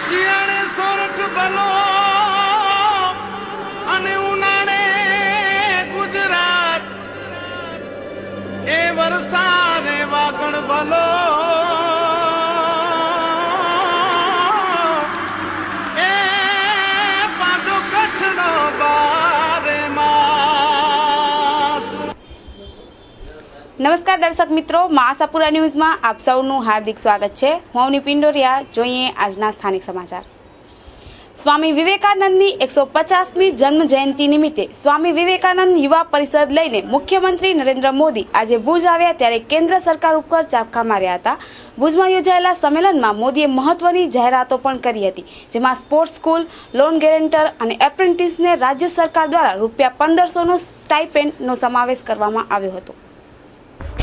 શિયાળે સોરઠ બલો અને ઉનાળે ગુજરાત એ વરસાદે વાગણ બલો એ પાછો કચ્છનો બારે માસ। નમસ્કાર દર્શક મિત્રો, આશાપુરા ન્યૂઝમાં આપ સૌનું હાર્દિક સ્વાગત છે। હું અવની પિંડોરિયા। જોઈએ આજના સ્થાનિક સમાચાર। સ્વામી વિવેકાનંદની 150મી જન્મ જયંતિ નિમિત્તે સ્વામી વિવેકાનંદ યુવા પરિષદ લઈને મુખ્યમંત્રી નરેન્દ્ર મોદી આજે ભુજ આવ્યા ત્યારે કેન્દ્ર સરકાર ઉપર ચાબખા માર્યા હતા। ભુજમાં યોજાયેલા સંમેલનમાં મોદીએ મહત્વની જાહેરાતો પણ કરી હતી, જેમાં સ્પોર્ટ્સ સ્કૂલ, લોન ગેરેન્ટર અને એપ્રેન્ટિસને રાજ્ય સરકાર દ્વારા ₹1500નો સ્ટાઇપેન્ડનો સમાવેશ કરવામાં આવ્યો હતો।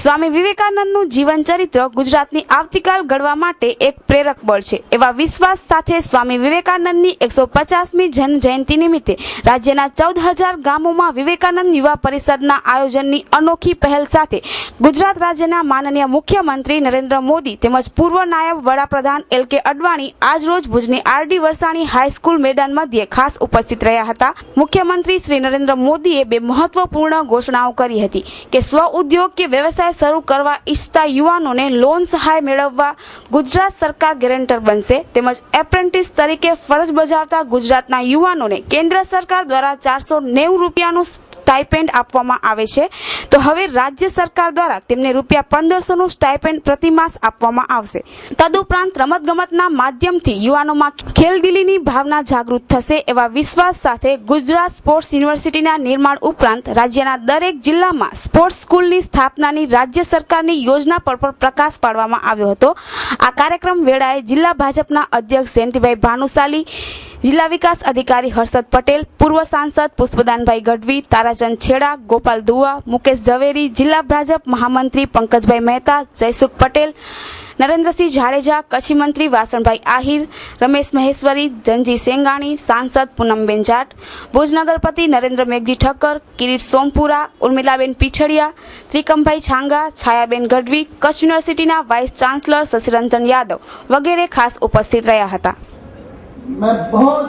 સ્વામી વિવેકાનંદનું જીવન ચરિત્ર ગુજરાતની આવતીકાલ ઘડવા માટે એક પ્રેરક બળ છે, એવા વિશ્વાસ સાથે સ્વામી વિવેકાનંદની 150મી જન્મ જયંતિ નિમિત્તે રાજ્યના 14,000 ગામોમાં વિવેકાનંદ યુવા પરિષદના આયોજનની અનોખી પહેલ સાથે ગુજરાત રાજ્યના માનનીય મુખ્યમંત્રી નરેન્દ્ર મોદી તેમજ પૂર્વ નાયબ વડાપ્રધાન LK અડવાણી આજરોજ ભુજની RD વરસાણી હાઈસ્કૂલ મેદાન મધ્યે ખાસ ઉપસ્થિત રહ્યા હતા। મુખ્યમંત્રી શ્રી નરેન્દ્ર મોદીએ બે મહત્વપૂર્ણ ઘોષણાઓ કરી હતી કે સ્વ ઉદ્યોગ કે વ્યવસાય શરૂ કરવા ઈચ્છતા યુવાનોને લોન સહાય મેળવવા ગુજરાત સરકાર ગેરેન્ટર બનશે, તેમજ એપ્રેન્ટિસ તરીકે ફરજ બજાવતા ગુજરાતના યુવાનોને કેન્દ્ર સરકાર દ્વારા ₹490નું સ્ટાઇપેન્ડ આપવામાં આવે છે, તો હવે રાજ્ય સરકાર દ્વારા તેમને ₹1500નું સ્ટાઇપેન્ડ પ્રતિમાસ આપવામાં આવશે। તદુપરાંત રમતગમતના માધ્યમથી યુવાનોમાં ખેલદિલીની ભાવના જાગૃત થશે એવા વિશ્વાસ સાથે ગુજરાત સ્પોર્ટ્સ યુનિવર્સિટીના નિર્માણ ઉપરાંત રાજ્યના દરેક જિલ્લામાં સ્પોર્ટ્સ સ્કૂલની સ્થાપનાની રાજ્ય સરકારની યોજના પર પ્રકાશ પાડવામાં આવ્યો હતો। આ કાર્યક્રમ વેળાએ જિલ્લા ભાજપના અધ્યક્ષ જયંતિભાઈ ભાનુશાલી, જિલ્લા વિકાસ અધિકારી હર્ષદ પટેલ, પૂર્વ સાંસદ પુષ્પદાનભાઈ ગઢવી, તારાચંદ છેડા, ગોપાલ દુવા, મુકેશ ઝવેરી, જિલ્લા ભાજપ મહામંત્રી પંકજભાઈ મહેતા, જયસુખ પટેલ, નરેન્દ્રસિંહ જાડેજા, કચ્છી મંત્રી વાસણભાઈ આહિર, રમેશ મહેશ્વરી, ધનજી સેંગાણી, સાંસદ પૂનમબેન જાટ, ભુજ નગરપતિ નરેન્દ્ર મેઘજી ઠક્કર, કિરીટ સોમપુરા, ઉર્મિલાબેન પીછડિયા, ત્રિકમભાઈ છાંગા, છાયાબેન ગઢવી, કચ્છ યુનિવર્સિટીના વાઇસ ચાન્સલર શશિરંજન યાદવ વગેરે ખાસ ઉપસ્થિત રહ્યા હતા। मैं बहुत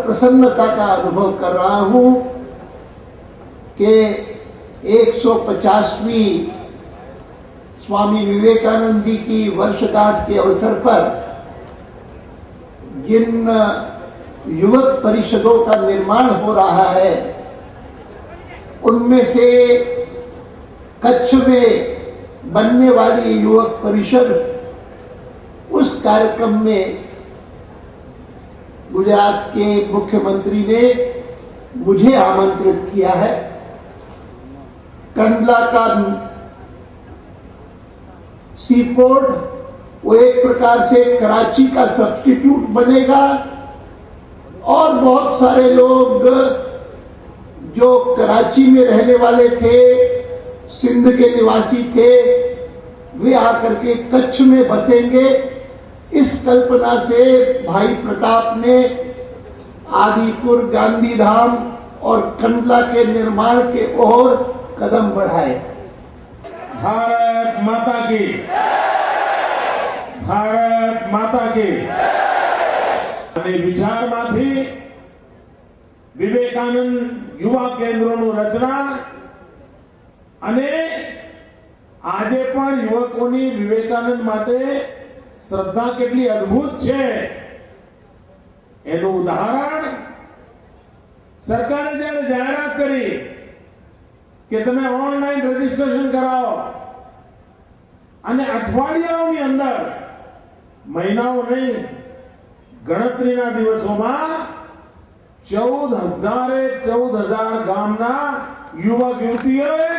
प्रसन्नता का अनुभव कर रहा हूं कि 150वीं स्वामी विवेकानंद जी की वर्षगांठ के अवसर पर जिन युवक परिषदों का निर्माण हो रहा है, उनमें से कच्छ में बनने वाली युवक परिषद उस कार्यक्रम में गुजरात के मुख्यमंत्री ने मुझे आमंत्रित किया है। कंडला का सी पोर्ट वो एक प्रकार से कराची का सब्स्टिट्यूट बनेगा और बहुत सारे लोग जो कराची में रहने वाले थे, सिंध के निवासी थे, वे आकर के कच्छ में बसेंगे। इस कल्पना से भाई प्रताप ने आदिपुर, गांधीधाम और कंडला के निर्माण के ओर कदम बढ़ाए। भारत माता की, भारत माता की। विचारमांथी विवेकानंद युवा केन्द्रों रचना अने आजे पण युवकोनी विवेकानंद माटे श्रद्धा केटली अद्भुत छे एनु उदाहरण सरकारे जયારે જાહેરાત કરી કે તમે ઓનલાઈન રજીસ્ટ્રેશન કરાવો અને અઠવાડિયાઓની અંદર, મહિનાઓ નહીં, ગણતરીના દિવસોમાં 14,000 ગામના યુવક યુવતીઓએ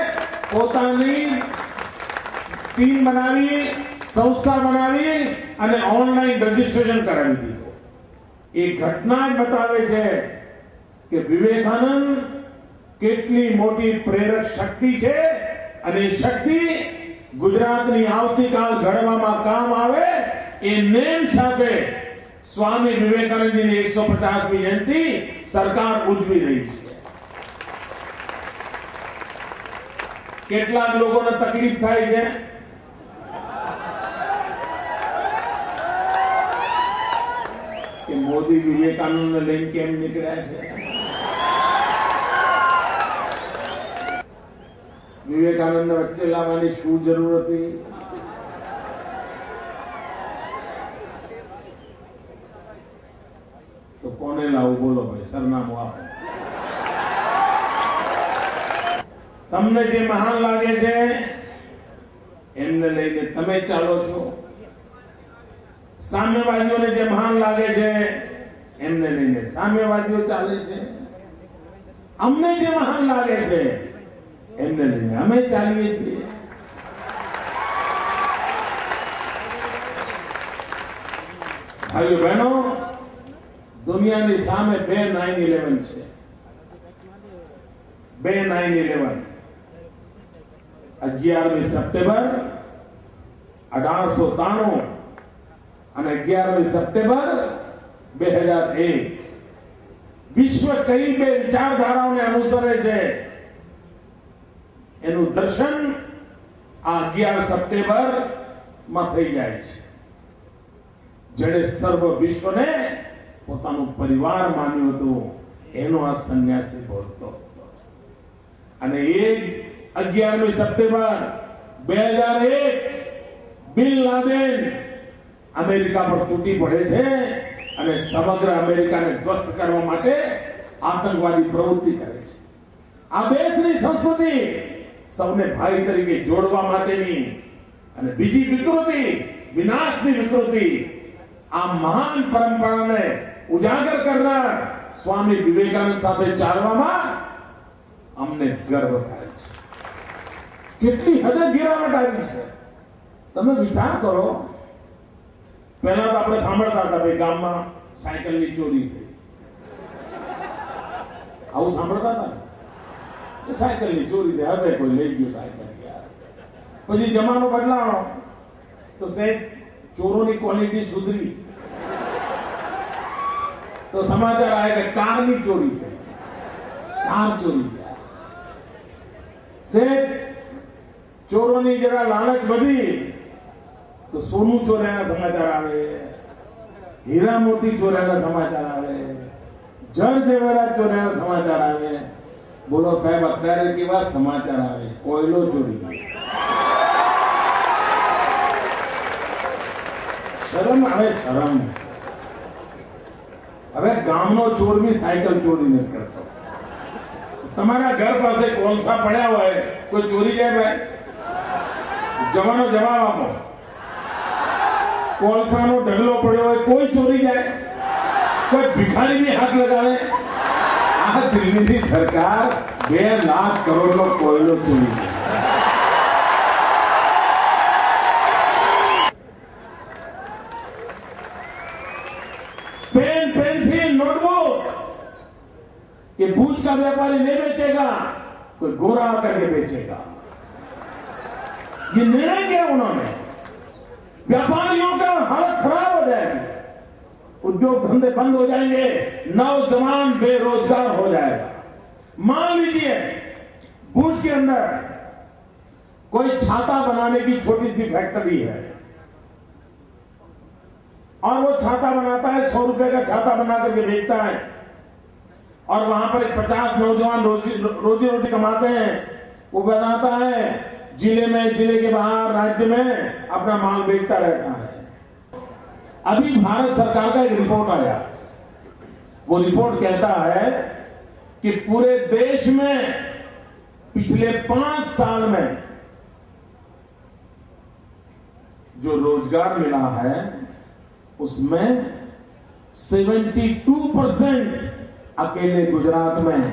પોતાની ટીમ બનાવી, संस्था बनावी અને ऑनलाइन रजिस्ट्रेशन करावी દીધું। એ ઘટના જ બતાવે છે કે વિવેકાનંદ કેટલી મોટી પ્રેરક શક્તિ છે અને શક્તિ ગુજરાતની આવતીકાલ ઘડવામાં કામ આવે એ નેમ સાથે સ્વામી વિવેકાનંદજીની 150મી જયંતિ સરકાર ઉજવી રહી છે। કેટલાક લોકોને તકલીફ થાય છે, કે મોદી વિવેકાનંદને લઈને કેમ નીકળ્યા છે? વિવેકાનંદને વચ્ચે લાવવાની શું જરૂર હતી? તો કોને લાવું બોલો ભાઈ, સરનામું આપો. તમને જે મહાન લાગે છે એમને લઈને તમે ચાલો છો. સામ્યવાદીઓને જે મહાન લાગે છે એમને લઈને સામ્યવાદીઓ ચાલે છે. અમને જે મહાન લાગે છે એમને લઈને અમે ચાલીએ છીએ. ભાઈઓ બહેનો, દુનિયાની સામે બે 9/11 છે. બે 9/11. 11મી સપ્ટેમ્બર 1893 અને 11મી સપ્ટેમ્બર 2001. વિશ્વ કઈ બે વિચારધારાઓને અનુસરે છે એનું દર્શન આ 11 સપ્ટેમ્બર માં થઈ જાય છે. જેણે સર્વ વિશ્વને પોતાનું પરિવાર માન્યું હતું એનો આ સંન્યાસી બોલતો હતો. અને એ 11મી સપ્ટેમ્બર 2001 બિન લાદેન અમેરિકા પર તૂટી પડે છે અને સમગ્ર અમેરિકાને ધ્વસ્ત કરવા માટે આતંકવાદી પ્રવૃત્તિ કરે છે. આ દેશની સંસ્કૃતિ સૌને ભાઈ તરીકે જોડવા માટેની અને બીજી વિકૃતિ, વિનાશની વિકૃતિ, આ મહાન પરંપરાને ઉજાગર કરનાર સ્વામી વિવેકાનંદ સાથે ચાલવામાં અમને ગર્વ થાય છે. કેટલી હદે ગિરાવટ આવી છે તમે વિચાર કરો. પહેલા તો આપણે સાંભળતા હતા ભાઈ ગામમાં સાયકલની ચોરી થઈ, આવું સાંભળતા હતા ને, સાયકલની ચોરી થઈ હશે, કોઈ લઈ ગયું સાયકલ. પછી જમાનો બદલાણો તો સહેજ ચોરોની ક્વોલિટી સુધરી તો સમાચાર આવે કે કારની ચોરી થઈ, કાર ચોરી ગયા. સહેજ ચોરોની જરા લાલચ વધી તો સોનું ચોર્યાના સમાચાર આવે, હીરા મોતી ચોર્યાના સમાચાર આવે, જળ જેવરાત ચોર્યાના સમાચાર આવે. બોલો સાહેબ, અત્યારે કેવા સમાચાર આવે? કોયલો ચોરી ગયો. શરમ આવે, શરમ. હવે ગામનો ચોર બી સાયકલ ચોરી નથી કરતો. તમારા ઘર પાસે કોલસા પડ્યા હોય, કોઈ ચોરી જાય ભાઈ? જવાનો જવાબ આપો. કોલસાનો ઢગલો પડ્યો હોય, કોઈ ચોરી જાય? કોઈ ભિખારી બી હાથ લગાવે? આ દિલ્હીની સરકાર 2 લાખ કરોડનો કોયલો ચોરી છે. पेन, पेंसिल, नोटबुक ये भूज का व्यापारी नहीं बेचेगा, कोई गोरा करके बेचेगा. ये निर्णय किया उन्होंने. व्यापारियों का हालत खराब हो जाएगी, उद्योग धंधे बंद हो जाएंगे, नौजवान बेरोजगार हो जाएगा. मान लीजिए भूज के अंदर कोई छाता बनाने की छोटी सी फैक्ट्री है और वो छाता बनाता है, 100 रुपए का छाता बना करके बेचता है और वहां पर 50 नौजवान रोजी रोटी कमाते हैं. वो बनाता है जिले में, जिले के बाहर, राज्य में अपना माल बेचता रहता है. अभी भारत सरकार का एक रिपोर्ट आया. वो रिपोर्ट कहता है कि पूरे देश में पिछले 5 साल में जो रोजगार मिला है उसमें 72% अकेले गुजरात में है.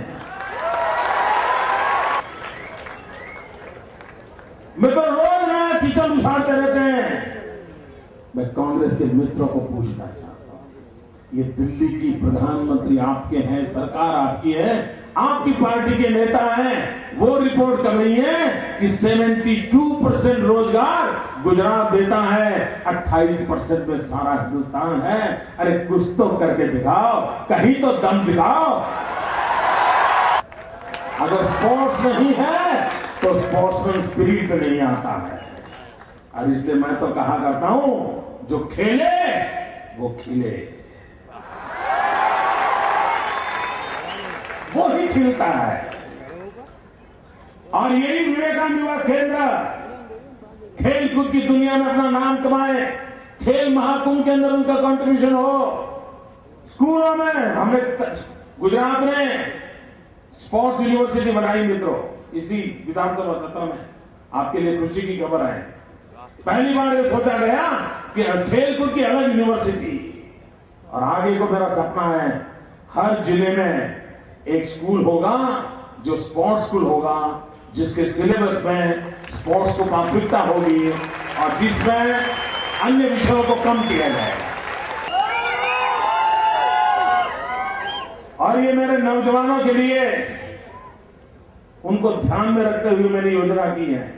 मैं तो रोज नया कीचड़ उछालते रहते हैं. मैं कांग्रेस के मित्रों को पूछना चाहता हूं, ये दिल्ली की प्रधानमंत्री आपके हैं, सरकार आपकी है, आपकी पार्टी के नेता हैं, वो रिपोर्ट कर रही है कि 72% रोजगार गुजरात देता है, 28% में सारा हिंदुस्तान है. अरे कुछ तो करके दिखाओ, कहीं तो दम दिखाओ. अगर स्पोर्ट्स नहीं है तो स्पोर्ट्समैन स्पिरिट नहीं आता है. और इसलिए मैं तो कहा करता हूं, जो खेले वो खिले. वो ही खिलता है। और यही विवेकानंद युवा केंद्र खेल कूद की दुनिया में अपना नाम कमाए, खेल महाकुंभ के अंदर उनका कंट्रीब्यूशन हो। स्कूलों में हमने गुजरात में स्पोर्ट्स यूनिवर्सिटी बनाई मित्रों, इसी विधानसभा सत्र में। आपके लिए खुशी की खबर है, पहली बार ये सोचा गया कि खेल कूद की अलग यूनिवर्सिटी। और आगे को मेरा सपना है हर जिले में एक स्कूल होगा जो स्पोर्ट्स स्कूल होगा, जिसके सिलेबस में स्पोर्ट्स को प्राथमिकता होगी और जिसमें अन्य विषयों को कम किया जाएगा। और ये मेरे नौजवानों के लिए, उनको ध्यान में रखते हुए मैंने योजना की है।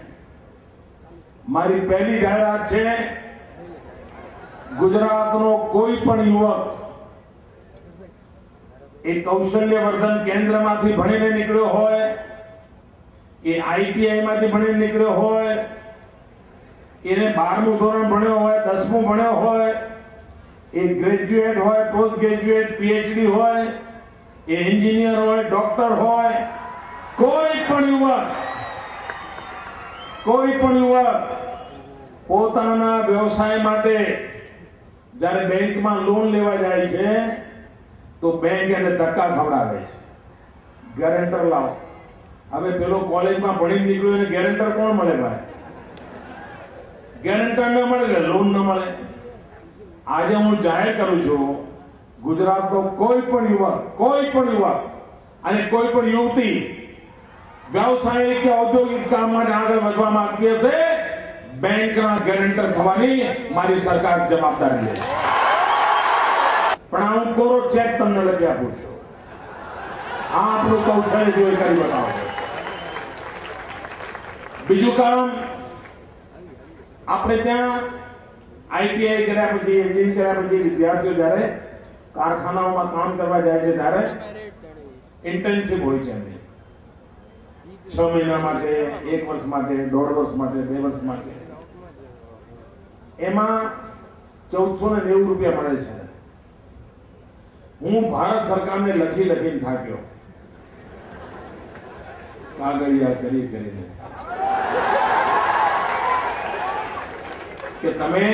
મારી પહેલી જાહેરાત છે, ગુજરાતનો કોઈ પણ યુવક એ કૌશલ્યવર્ધન કેન્દ્રમાંથી ભણીને નીકળ્યો હોય, એ આઈટીઆઈ માંથી ભણીને નીકળ્યો હોય, એને 12મું ધોરણ ભણ્યો હોય, 10મું ભણ્યો હોય, એ ગ્રેજ્યુએટ હોય, પોસ્ટ ગ્રેજ્યુએટ, પીએચડી હોય, એ એન્જિનિયર હોય, ડોક્ટર હોય, કોઈ પણ યુવક પોતાના વ્યવસાય માટે જ્યારે બેંકમાં લોન લેવા જાય છે તો બેંક એને ધક્કા ખવડાવે છે, ગેરેન્ટર લાવો। હવે પેલો કોલેજમાં ભણીને નીકળ્યો એને ગેરેન્ટર કોણ મળે ભાઈ? ગેરેન્ટર ન મળે એટલે લોન ન મળે। આજે હું જાહેર કરું છું, ગુજરાતનો કોઈ પણ યુવક અને કોઈ પણ યુવતી વ્યવસાયિક કે ઔદ્યોગિક કામ માટે આગળ વધવા માંગતી હશે, બેંકના ગેરેન્ટર થવાની મારી સરકાર જવાબદારી લે। પણ હું કોરો ચેક તમને લખી આપું છું, આ આપણું કૌશલ્ય જોઈ કરી બતાવો। બીજું કામ, આપણે ત્યાં આઈટીઆઈ કર્યા પછી, એન્જિનિયરિંગ કર્યા પછી વિદ્યાર્થીઓ જ્યારે કારખાનાઓમાં કામ કરવા જાય છે ત્યારે ઇન્ટર્નશીપ હોય છે એમની, 6 મહિના માટે, 1 વર્ષ માટે, 1.5 વર્ષ માટે, 2 વર્ષ માટે। એમાં 1490 રૂપિયા મળે છે। હું ભારત સરકારને લખીને થાક્યો, કાગળિયા કરીને કે તમે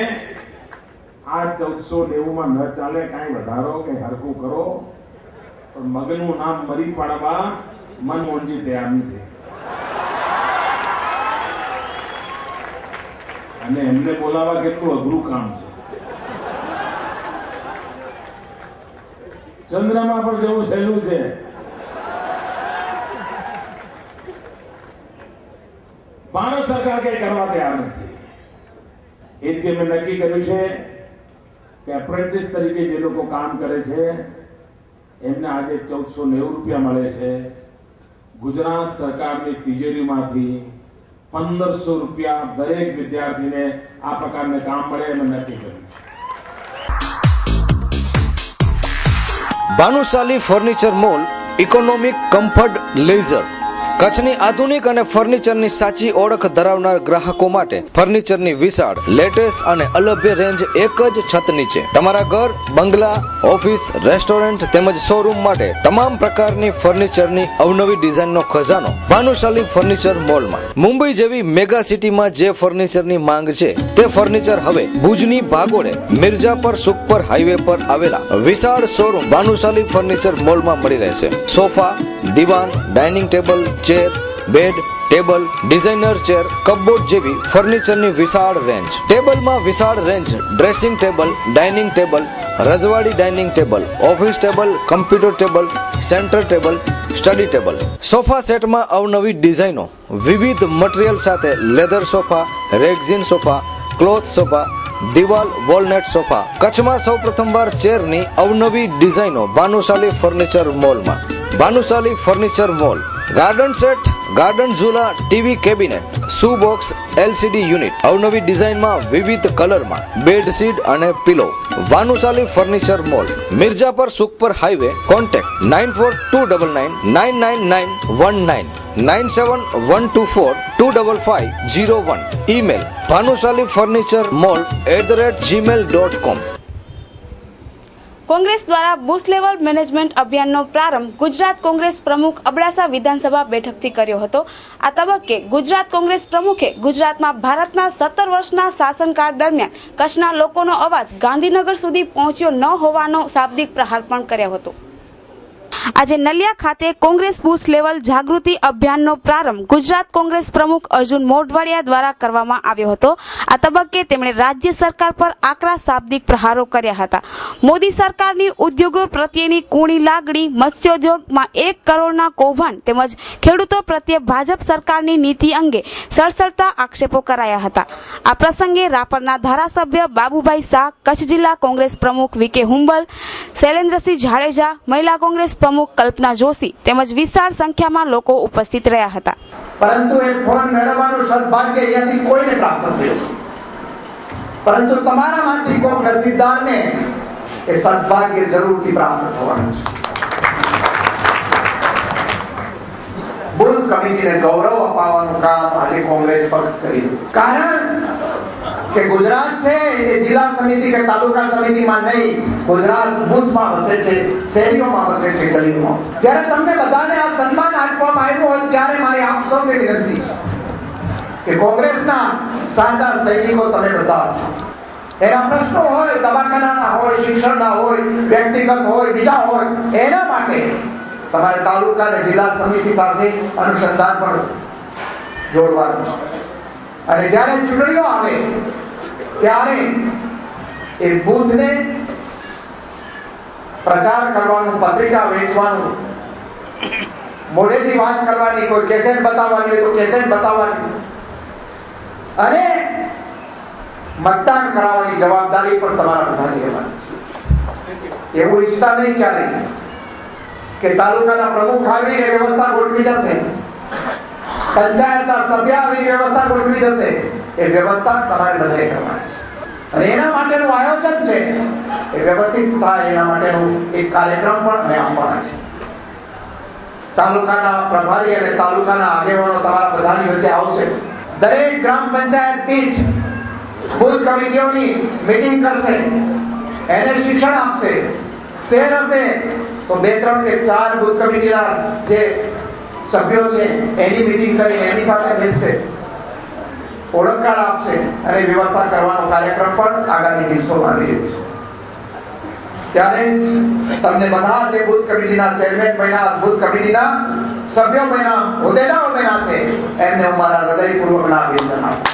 આ 1490 માં ન ચાલે, કાંઈ વધારો કે હરકું કરો, પણ મગનું નામ મરી પાડવા મનમોહનજી તૈયાર નથી। અને એમને બોલાવવા કેટલું અઘરું કામ છે। ચંદ્રમાં પણ જેવું સહેલું છે। ભારત સરકાર કઈ કરવા તૈયાર નથી। એથી અમે નક્કી કર્યું છે કે એપ્રેન્ટિસ તરીકે જે લોકો કામ કરે છે એમને આજે 1490 રૂપિયા મળે છે। ગુજરાત સરકારની તિજોરીમાંથી 1500 રૂપિયા દરેક વિદ્યાર્થીને આ પ્રકારને કામ મળે એમ નક્કી કર્યું। Bhanushali furniture mall, economic, comfort, leisure, કચ્છની આધુનિક અને ફર્નિચરની સાચી ઓળખ ધરાવનાર ગ્રાહકો માટે ફર્નિચરની વિશાળ, લેટેસ્ટ અને અલભ્ય રેન્જ એક જ છત નીચે। તમારા ઘર, બંગલા, ઓફિસ, રેસ્ટોરન્ટ તેમજ શોરૂમ માટે તમામ પ્રકારની ફર્નિચરની અવનવી ડિઝાઇનનો ખજાનો ભાનુશાલી ફર્નિચર મોલમાં। મુંબઈ જેવી મેગા સિટીમાં જે ફર્નિચરની માંગ છે તે ફર્નિચર હવે ભુજની ભાગોળે મિર્જાપર સુખપર હાઈવે પર આવેલા વિશાળ શોરૂમ ભાનુશાલી ફર્નિચર મોલમાં મળી રહેશે। સોફા, દીવાન, dining table, chair, bed, table, designer chair, cupboard જેવી ફર્નિચરની વિશાળ રેન્જ। ટેબલમાં વિશાળ range dressing table, dining table, રજવાડી dining table, office table, computer table, centre table, study table. Sofa સેટમાં અવનવી ડિઝાઇનો, વિવિધ મટીરીયલ સાથે leather sofa, rexine sofa, cloth sofa, દિવાલ વોલનેટ સોફા। કચ્છમાં સૌ પ્રથમવાર ચેરની અવનવી ડિઝાઇનો ભાનુશાલી ફર્નિચર મોલમાં। Bhanushali furniture mall, garden set, garden ઝૂલા, TV cabinet, shoe box, LCD unit, અવનવી ડિઝાઇનમાં વિવિધ કલરમાં બેડશીટ અને pillow. Bhanushali furniture mall, Mirjapar Sukhpar highway. Contact 9429999919 9712425501। Email Bhanushali furniture mall @gmail.com। Congress દ્વારા બૂથ લેવલ મેનેજમેન્ટ અભિયાનનો પ્રારંભ ગુજરાત કોંગ્રેસ પ્રમુખ અબડાસા વિધાનસભા બેઠકથી કર્યો હતો. આ તબક્કે ગુજરાત કોંગ્રેસ પ્રમુખે ગુજરાતમાં ભારતના 17 વર્ષના શાસનકાળ દરમિયાન કચ્છના લોકોનો અવાજ ગાંધીનગર સુધી પહોંચ્યો ન હોવાનો શાબ્દિક પ્રહાર પણ કર્યો હતો. આજે નલિયા ખાતે કોંગ્રેસ બૂથ લેવલ જાગૃતિ અભિયાનનો પ્રારંભ ગુજરાત કોંગ્રેસ પ્રમુખ અર્જુન મોઢવાડિયા દ્વારા કરવામાં આવ્યો હતો. આ તબક્કે તેમણે રાજ્ય સરકાર પર આકરા શાબ્દિક પ્રહારો કર્યા હતા. મોદી સરકારની ઉદ્યોગો પ્રત્યેની કૂણી લાગણી, મત્સ્યોદ્યોગમાં 1 કરોડના કૌભાંડ તેમજ ખેડૂતો પ્રત્યે ભાજપ સરકારની નીતિ અંગે સળસળતા આક્ષેપો કરાયા હતા. આ પ્રસંગે રાપરના ધારાસભ્ય બાબુભાઈ શાહ, કચ્છ જિલ્લા કોંગ્રેસ પ્રમુખ વી.કે. હુંબલ, શૈલેન્દ્રસિંહ જાડેજા, મહિલા કોંગ્રેસ પ્રમુખ કલ્પના જોશી તેમજ વિશાળ સંખ્યામાં લોકો ઉપસ્થિત રહ્યા હતા. પરંતુ એ ફોન મેળવવાનું સદભાગ્ય અહીંયાથી કોઈને પ્રાપ્ત થયું, પરંતુ તમારામાંથી કોઈ નસીબદારને એ સદભાગ્ય જરૂરથી પ્રાપ્ત થવાનું છે. બુથ કમિટીને ગૌરવ અપાવવાનું કામ આજે કોંગ્રેસ પક્ષ કર્યું. કારણ કે ગુજરાત છે એ જિલ્લા સમિતિ કે તાલુકા સમિતિમાં નહીં, ગુજરાત બુથમાં વસે છે, શહેરીઓમાં વસે છે, ગલીઓમાં વસે. જ્યારે તમને બધાને આ સન્માન આપવામાં આવ્યું હોય ત્યારે મારી આપ સૌને વિનંતી છે કે કોંગ્રેસના સાચા સૈનિકો તમે બધા છો. એના પ્રશ્નો હોય, દવાખાનાના હોય, શિક્ષણના હોય, વ્યક્તિગત હોય, બીજા હોય, એના માટે તમારે તાલુકા અને જિલ્લા સમિતિ પાસે અનુસંધાન પણ જોડવાનું છે. અને જ્યારે ચૂંટણીઓ આવે ત્યારે એ બૂથને પ્રચાર કરવાનું, પત્રિકા વેચવાનું, મોઢેથી વાત કરવાની, કોઈ કેસેટ બતાવવાની હોય તો કેસેટ બતાવવાની અને મતદાન કરાવવાની જવાબદારી પણ તમારા બધાની રહેવાની છે. એવું ઈચ્છતા નહીં ક્યારે કે તાલુકાના પ્રમુખ આવીને વ્યવસ્થા ગોઠવી જશે, પંચાયતના સભ્ય આવીને વ્યવસ્થા ગોઠવી જશે. એ વ્યવસ્થા તમારે બધાએ કરવાની છે અને એના માટેનું આયોજન છે એ વ્યવસ્થિત થાય એના માટેનું એક કાર્યક્રમ પણ અમે આપવાના છે. તાલુકાના પ્રભારી અને તાલુકાના આગેવાનો તમારા બધાની વચ્ચે આવશે. દરેક ગ્રામ પંચાયત દીઠ બુથ કમિટીઓની મીટિંગ કરશે, એને શિક્ષણ આપશે. શહેર હશે તો 2, 3 કે 4 બુથ કમિટીના જે સભ્યો છે એની મીટિંગ કરીને એની સાથે બેસશે, ઓળખ કાર્ડ આપશે અને વ્યવસ્થા કરવાનો કાર્યક્રમ પણ આગામી દિવસોમાં આવી રહ્યો છે. ત્યારે તમને બધા જે બુથ કમિટીના ચેરમેન બન્યા, બુથ કમિટીના સભ્યો બન્યા, હોદ્દેદારો બન્યા છે, એમને હું મારા હૃદયપૂર્વકના અભિનંદન આપું.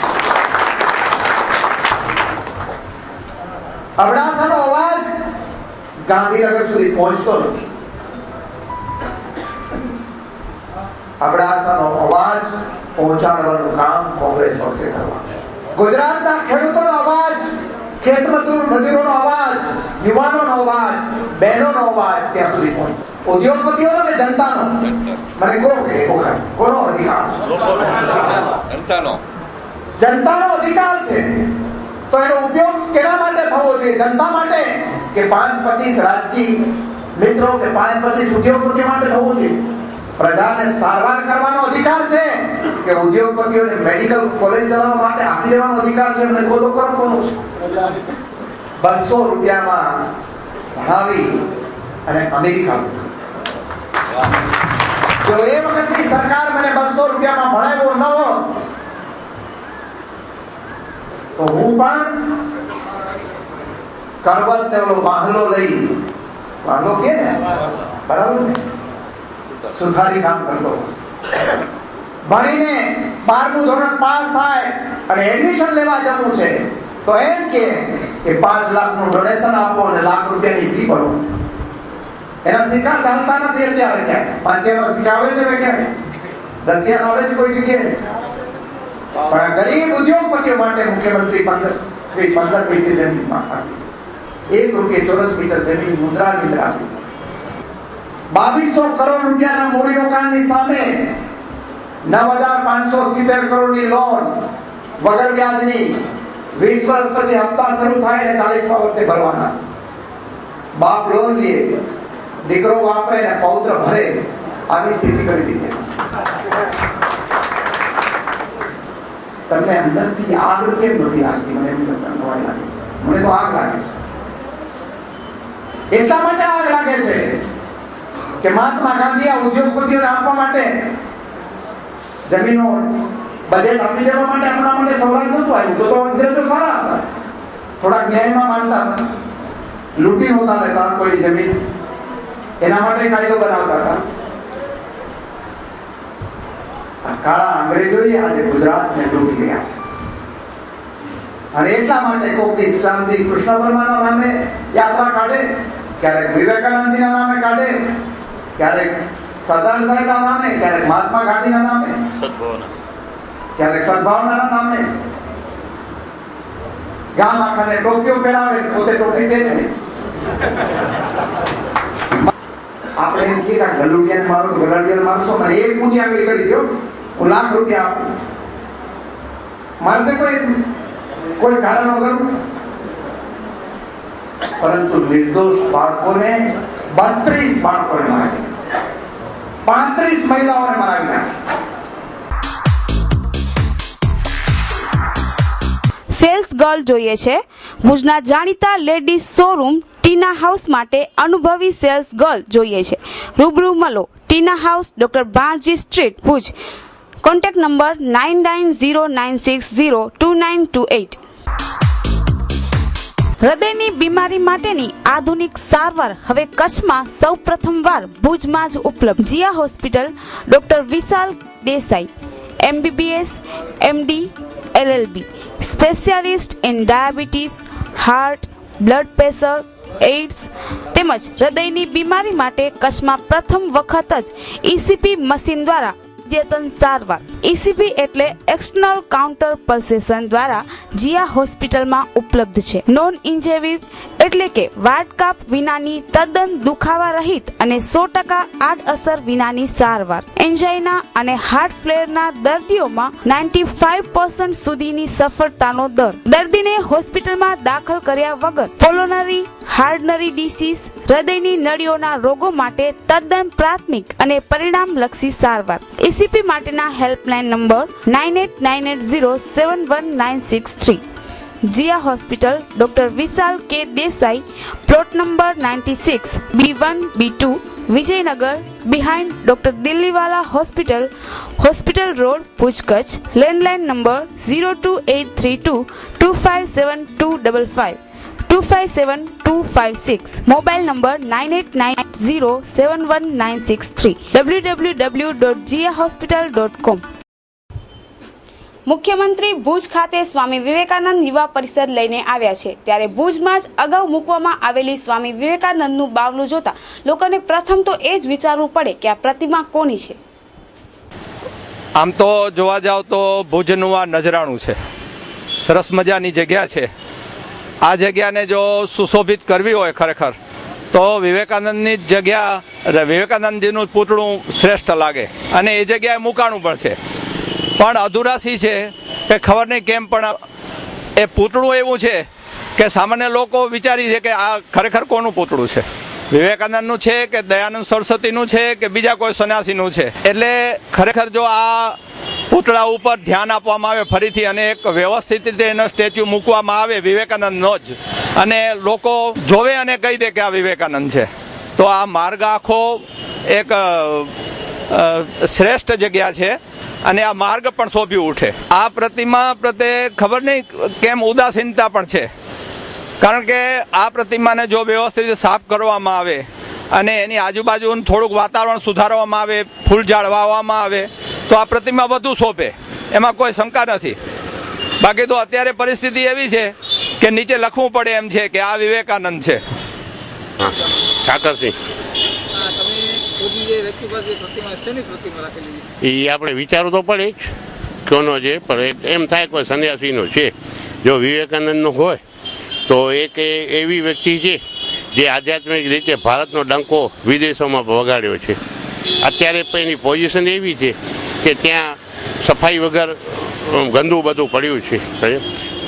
અબડાસાનો અવાજ ગાંધીનગર સુધી પહોંચતો નથી. અબડાસાનો અવાજ પહોંચાડવાનું કામ કોંગ્રેસ પક્ષે કરવાનું. ગુજરાતના ખેડૂતોનો અવાજ, ખેતમજૂર મજૂરોનો અવાજ, યુવાનોનો અવાજ, બહેનોનો અવાજ ત્યાં સુધી પહોંચે. ઉદ્યોગપતિઓનો કે જનતાનો? મને કહો કે કોનો અધિકાર છે? જનતાનો અધિકાર છે. તો એનો ઉપયોગ કેના માટે થવો જોઈએ? જનતા માટે કે 5-25 રાજકીય મિત્રો કે 5-25 ઉદ્યોગપતિઓ માટે થવો જોઈએ? પ્રજાને સારવાર કરવાનો અધિકાર છે કે ઉદ્યોગપતિઓને મેડિકલ કોલેજ ચલાવવા માટે આપી દેવાનો અધિકાર છે? મને બોલો કરો કોનો છે? 200 રૂપિયામાં ભણાવી અને અમેરિકા, જો એ વખતની સરકાર મને 200 રૂપિયામાં ભણાવ્યો ન હોત તો હું પણ કરવત ને ઓલો વાહલો લઈ, વાહલો કે ને બરાબર ને, સુથારી કામ કરતો. ભણીને 12મું ધોરણ પાસ થાય અને એડમિશન લેવા જવું છે તો એમ કે 5 લાખનું ડોનેશન આપો અને લાખ રૂપિયાની ફી ભરો. એના સિક્કા ચાલતા નથી અત્યારે. ક્યાં 5 નો સિક્કા આવે છે ક્યારે? 10 આવે છે કોઈ જગ્યાએ? પણ આ ગરીબ ઉદ્યોગપતિઓ માટે મુખ્યમંત્રી 15 પૈસે જમીન આપી, 1 રૂપિયા ચોરસ મીટર જમીન મુદ્રાની અંદર આપી. 2200 કરોડ રૂપિયાના મૂડીરોકાણની સામે 9570 કરોડની લોન વગર વ્યાજની, 20 વર્ષ પછી હપ્તા શરૂ થાય અને 40મા વર્ષે ભરવાના. બાપ લોન લે, દીકરો વાપરે ને પૌત્ર ભરે, આવી સ્થિતિ કરી દીધી. તમને અંદરથી આગ કેમ નથી લાગતી? મને એમ લાગે છે, મને તો આગ લાગે છે. એટલા માટે આગ લાગે છે કે મહાત્મા ગાંધી આ ઉદ્યોગપતિઓને આપવા માટે જમીનો બજેટ આપી દેવા માટે આપણા માટે સૌરાષ્ટ્ર નહોતું આવ્યું. તો અંગ્રેજો સારા હતા, થોડાક ન્યાયમાં માનતા હતા, લૂંટી નહોતા લેતા કોઈ જમીન, એના માટે કાયદો બનાવતા હતા. આ કાળા અંગ્રેજોએ આજે ગુજરાતને લૂંટી રહ્યા છે. અને એટલા માટે કોક ઇસ્લામજી કૃષ્ણ વર્માના નામે યાત્રા કાઢે, ક્યારેક વિવેકાનંદજીના નામે કાઢે, ક્યારેક સરદાર સાહેબના નામે, ક્યારેક મહાત્મા ગાંધીના નામે, ક્યારેક સદભાવનાના નામે. ગામ આખાને ટોપીઓ પહેરાવે, પોતે ટોપી પહેરે. આપણે એમ કહીએ કે ગલુડિયાને મારો તો ગલુડિયાને મારશો, મને એક ઊંચી આંગળી કરી દો, હું લાખ રૂપિયા આપું. મારશે કોઈ કારણ વગર. પરંતુ નિર્દોષ બાળકોને 32 બાળકોને મારી, 35 મહિલાઓને મારી નાખી. સેલ્સ ગર્લ જોઈએ છે. ભુજના જાણીતા લેડીઝ શોરૂમ ટીના હાઉસ માટે અનુભવી સેલ્સ ગર્લ જોઈએ છે. રૂબરૂ મળો. Tina house, doctor Bhanji street, Bhuj. Contact number 9909602928. હૃદયની બીમારી માટેની આધુનિક સારવાર હવે કચ્છમાં સૌ પ્રથમવાર ભુજમાં જ ઉપલબ્ધ. Jiya hospital, doctor Vishal Desai, MBBS, MD, LLB, specialist in diabetes, heart, blood pressure, AIDS તેમજ હૃદયની બીમારી માટે કચ્છમાં પ્રથમ વખત જ ECP મશીન દ્વારા અદ્યતન સારવાર. ECP એટલે એક્સટર્નલ કાઉન્ટર પલ્સેશન દ્વારા જીયા હોસ્પિટલમાં ઉપલબ્ધ છે. નોન ઇન્વેઝિવ એટલે કે વાટકાપ વિનાની તદ્દન દુખાવા રહિત અને 100% આડઅસર વિનાની સારવાર. એન્જાઇના અને હાર્ટ ફ્લેરના દર્દીઓમાં 95% સુધીની સફળતાનો દર. દર્દીને હોસ્પિટલમાં દાખલ કર્યા વગર પોલોનરી હાર્ટનરી ડિસીઝ, હૃદયની નળીઓના રોગો માટે તદ્દન પ્રાથમિક અને પરિણામલક્ષી સારવાર. ECP માટેના helpline number 9890711963. Jiya hospital, doctor Vishal K Desai, plot number 96, B1, B2, Vijaynagar, behind doctor Delhiwala hospital, hospital road, Bhuj, Kutch. Landline number 02832257255, 257256. Mobile number 9890711963. www.jiahospital.com. મુખ્યમંત્રી ભુજ ખાતે સ્વામી વિવેકાનંદ યુવા પરિષદ લઈને આવ્યા છે. ત્યારે ભુજમાં જ અગાઉ મૂકવામાં આવેલી સ્વામી વિવેકાનંદનું બાવલું જોતા લોકોને પ્રથમ તો એ જ વિચારવું પડે કે આ પ્રતિમા કોની છે. આમ તો જોવા જાવ તો ભુજનું આ નજરાણું છે, સરસ મજાની જગ્યા છે. આ જગ્યાને જો સુશોભિત કરવી હોય ખરેખર તો વિવેકાનંદની જગ્યા, વિવેકાનંદજીનું પૂતળું શ્રેષ્ઠ લાગે અને એ જગ્યાએ મૂકાણું પણ છે. પણ અધુરાશી છે કે ખબર નહીં કેમ પણ એ પૂતળું એવું છે કે સામાન્ય લોકો વિચારી છે કે આ ખરેખર કોનું પૂતળું છે, વિવેકાનંદનું છે કે દયાનંદ સરસ્વતીનું છે કે બીજા કોઈ સન્યાસીનું છે. એટલે ખરેખર જો આ પૂતળા ઉપર ધ્યાન આપવામાં આવે ફરીથી અને એક વ્યવસ્થિત રીતે એનો સ્ટેચ્યુ મૂકવામાં આવે વિવેકાનંદનો જ, અને લોકો જોવે અને કહી દે કે આ વિવેકાનંદ છે, તો આ માર્ગ આખો એક શ્રેષ્ઠ જગ્યા છે અને આ માર્ગ પણ શોભ્યું ઉઠે. આ પ્રતિમા પ્રત્યે ખબર નહીં કેમ ઉદાસીનતા પણ છે, કારણ કે આ પ્રતિમાને જો વ્યવસ્થિત રીતે સાફ કરવામાં આવે અને એની આજુબાજુનું થોડુંક વાતાવરણ સુધારવામાં આવે, ફૂલઝાડ વાવવામાં આવે તો આ પ્રતિમા વધુ શોભે, એમાં કોઈ શંકા નથી. બાકી તો અત્યારે પરિસ્થિતિ એવી છે કે નીચે લખવું પડે એમ છે કે આ વિવેકાનંદ છે. એ આપણે વિચારવું તો પડે જ કોનો છે, પણ એમ થાય કોઈ સંન્યાસીનો છે. જો વિવેકાનંદનો હોય તો એક એવી વ્યક્તિ છે જે આધ્યાત્મિક રીતે ભારતનો ડંકો વિદેશોમાં વગાડ્યો છે. અત્યારે પણ એની પોઝિશન એવી છે કે ત્યાં સફાઈ વગર ગંદુ બધું પડ્યું છે.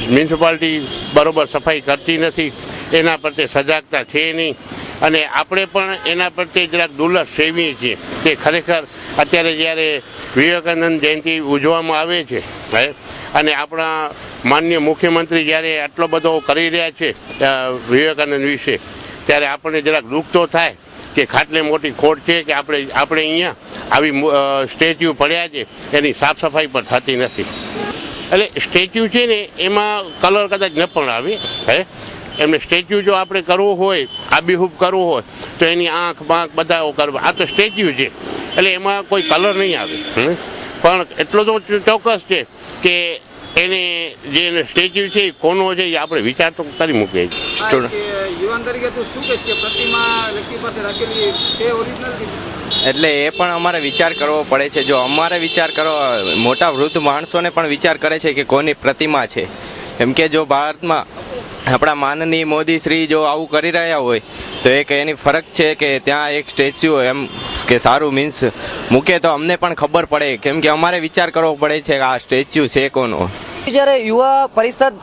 મ્યુનિસિપાલિટી બરાબર સફાઈ કરતી નથી, એના પ્રત્યે સજાગતા છે નહીં, અને આપણે પણ એના પ્રત્યે જરાક દુર્લભ સેવીએ છીએ. તે ખરેખર અત્યારે જ્યારે વિવેકાનંદ જયંતિ ઉજવવામાં આવે છે અને આપણા માનનીય મુખ્યમંત્રી જ્યારે આટલો બધો કરી રહ્યા છે વિવેકાનંદ વિશે, ત્યારે આપણને જરાક દુઃખ તો થાય કે ખાટલે મોટી ખોટ છે કે આપણે અહીંયા આવી સ્ટેચ્યુ પડ્યા છે એની સાફ સફાઈ પણ થતી નથી. એટલે સ્ટેચ્યુ છે ને એમાં કલર કદાચ ન પણ આવે હે એમને સ્ટેચ્યુ જો આપણે કરવું હોય આબીહૂબ કરવું હોય તો એની આંખ બાંખ બધા કરવા. આ તો સ્ટેચ્યુ છે એટલે એમાં કોઈ કલર નહીં આવે. પણ એટલો તો ચોક્કસ છે કે એને જે સ્ટેચ્યુ છે એ કોનો છે એ આપણે વિચાર તો કરી મૂકીએ છીએ. યુવાન તરીકે તું શું કહીશ કે પ્રતિમા વ્યક્તિ પાસે રાખેલી છે ઓરિજિનલ? એટલે એ પણ અમારે વિચાર કરવો પડે છે. જો અમારે વિચાર કરો, મોટા વૃદ્ધ માણસોને પણ વિચાર કરે છે કે કોની પ્રતિમા છે. કેમ કે જો ભારતમાં આપણા માનનીય મોદી શ્રી જો આવું કરી રહ્યા હોય તો એક એની ફરક છે કે ત્યાં એક સ્ટેચ્યુ એમ કે સારું મીન્સ મૂકે તો અમને પણ ખબર પડે. કેમ કે અમારે વિચાર કરવો પડે છે કે આ સ્ટેચ્યુ છે કોનો. જ્યારે યુવા પરિષદ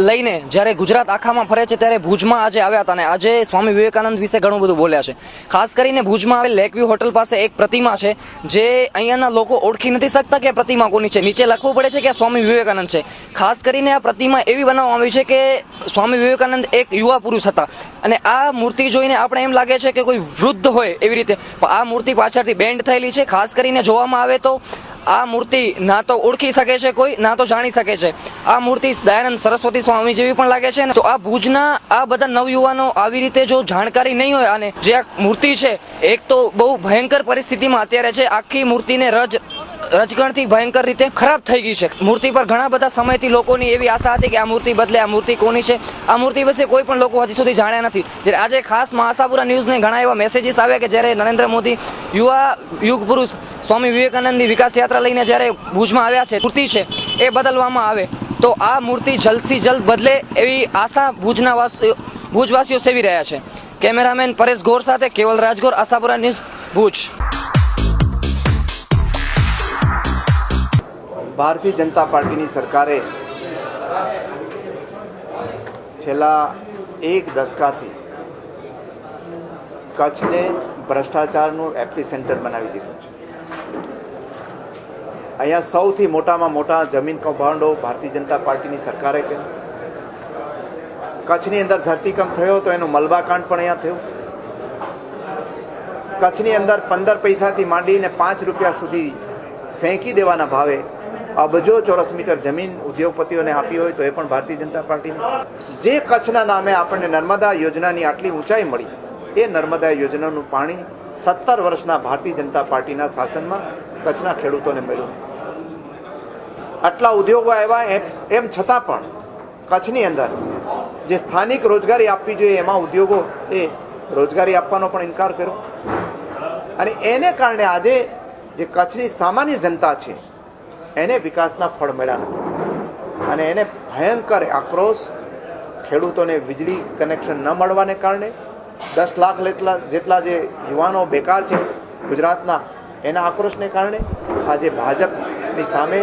લઈને જ્યારે ગુજરાત આખામાં ફરે છે ત્યારે ભુજમાં આજે આવ્યા હતા અને આજે સ્વામી વિવેકાનંદ વિશે ઘણું બધું બોલ્યા છે. ખાસ કરીને ભુજમાં આવેલ લેકવ્યુ હોટલ પાસે એક પ્રતિમા છે જે અહીંયાના લોકો ઓળખી નથી શકતા કે પ્રતિમા કોની છે. નીચે લખવું પડે છે કે આ સ્વામી વિવેકાનંદ છે. ખાસ કરીને આ પ્રતિમા એવી બનાવવામાં આવી છે કે સ્વામી વિવેકાનંદ એક યુવા પુરુષ હતા અને આ મૂર્તિ જોઈને આપણે એમ લાગે છે કે કોઈ વૃદ્ધ હોય એવી રીતે, પણ આ મૂર્તિ પાછળથી બેન્ડ થયેલી છે. ખાસ કરીને જોવામાં આવે તો આ મૂર્તિ ના તો ઓળખી શકે છે કોઈ, ના તો જાણી શકે છે. આ મૂર્તિ દયાનંદ સરસ્વતી સ્વામી જેવી પણ લાગે છે ને. તો આ ભુજના આ બધા નવયુવાનો આવી રીતે જો જાણકારી નહીં હોય અને જે આ મૂર્તિ છે એક તો બહુ ભયંકર પરિસ્થિતિમાં અત્યારે છે. આખી મૂર્તિને રજગણથી ભયંકર રીતે ખરાબ થઈ ગઈ છે. મૂર્તિ પર ઘણા બધા સમયથી લોકોની એવી આશા હતી કે આ મૂર્તિ બદલે, આ મૂર્તિ કોની છે. આ મૂર્તિ વિશે કોઈ પણ લોકો હજી સુધી જાણ્યા નથી. જ્યારે આજે ખાસ આશાપુરા ન્યૂઝને ઘણા એવા મેસેજીસ આવ્યા કે જ્યારે નરેન્દ્ર મોદી યુગ પુરુષ સ્વામી વિવેકાનંદની વિકાસ યાત્રા લઈને જ્યારે ભુજમાં આવ્યા છે, મૂર્તિ છે એ બદલવામાં આવે તો આ મૂર્તિ જલ્દથી જલ્દ બદલે એવી આશા ભુજવાસીઓ સેવી રહ્યા છે. કેમેરામેન પરેશ ગોર સાથે કેવલ રાજગોર, આશાપુરા ન્યૂઝ, ભુજ. ભારતીય જનતા પાર્ટીની સરકારે છેલ્લા એક દશકાથી કચ્છને ભ્રષ્ટાચારનું એપી સેન્ટર બનાવી દીધું છે. અહીંયા સૌથી મોટામાં મોટા જમીન કૌભાંડો ભારતીય જનતા પાર્ટીની સરકારે કર્યા. કચ્છની અંદર ધરતીકંપ થયો તો એનું મલબાકાંડ પણ અહીંયા થયું. કચ્છની અંદર 15 પૈસાથી માંડીને 5 રૂપિયા સુધી ફેંકી દેવાના ભાવે અબજો ચોરસ મીટર જમીન ઉદ્યોગપતિઓને આપી હોય તો એ પણ ભારતીય જનતા પાર્ટીની. જે કચ્છના નામે આપણને નર્મદા યોજનાની આટલી ઊંચાઈ મળી, એ નર્મદા યોજનાનું પાણી 17 વર્ષના ભારતીય જનતા પાર્ટીના શાસનમાં કચ્છના ખેડૂતોને મળ્યું. આટલા ઉદ્યોગો આવ્યા એમ છતાં પણ કચ્છની અંદર જે સ્થાનિક રોજગારી આપવી જોઈએ એમાં ઉદ્યોગો એ રોજગારી આપવાનો પણ ઇનકાર કર્યો. અને એને કારણે આજે જે કચ્છની સામાન્ય જનતા છે એને વિકાસના ફળ મળ્યા નથી. અને એને ભયંકર આક્રોશ, ખેડૂતોને વીજળી કનેક્શન ન મળવાને કારણે 10 લાખ જેટલા જે યુવાનો બેકાર છે ગુજરાતના, એના આક્રોશને કારણે આજે ભાજપની સામે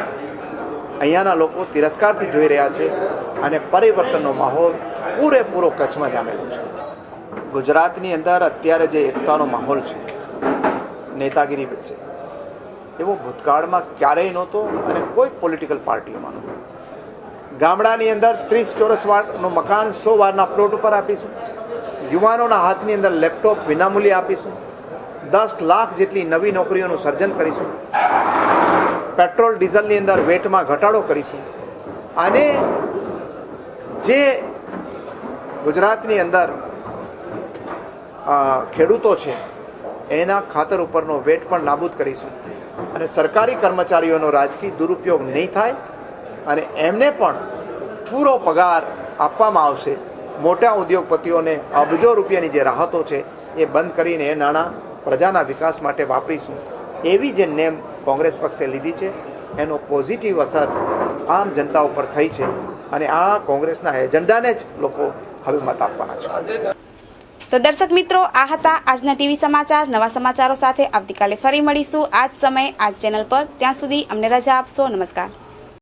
અહીંયાના લોકો તિરસ્કારથી જોઈ રહ્યા છે અને પરિવર્તનનો માહોલ પૂરેપૂરો કચ્છમાં જામેલો છે. ગુજરાતની અંદર અત્યારે જે એકતાનો માહોલ છે નેતાગીરી વચ્ચે, એવો ભૂતકાળમાં ક્યારેય નહોતો અને કોઈ પોલિટિકલ પાર્ટીઓમાં નહોતો. ગામડાની અંદર 30 ચોરસ વારનું મકાન 100 વારના પ્લોટ ઉપર આપીશું. યુવાનોના હાથની અંદર લેપટોપ વિનામૂલ્યે આપીશું. 10 લાખ જેટલી નવી નોકરીઓનું સર્જન કરીશું. પેટ્રોલ ડીઝલની અંદર વેટમાં ઘટાડો કરીશું. અને જે ગુજરાતની અંદર ખેડૂતો છે એના ખાતર ઉપરનો વેટ પણ નાબૂદ કરીશું. અને સરકારી કર્મચારીઓનો રાજકીય દુરુપયોગ નહીં થાય અને એમને પણ પૂરો પગાર આપવામાં આવશે. મોટા ઉદ્યોગપતિઓને અબજો રૂપિયાની જે રાહતો છે એ બંધ કરીને એ નાણાં પ્રજાના વિકાસ માટે વાપરીશું. એવી જે નેમ કોંગ્રેસ પક્ષે લીધી છે એનો પોઝિટિવ અસર આમ જનતા ઉપર થઈ છે અને આ કોંગ્રેસના એજન્ડાને જ લોકો હવે મત આપવાના છે. તો દર્શક મિત્રો, આ હતા આજના ટીવી સમાચાર. નવા સમાચારો સાથે આવતીકાલે ફરી મળીશું આ જ સમયે આ જ ચેનલ પર. ત્યાં સુધી અમને રજા આપશો. નમસ્કાર.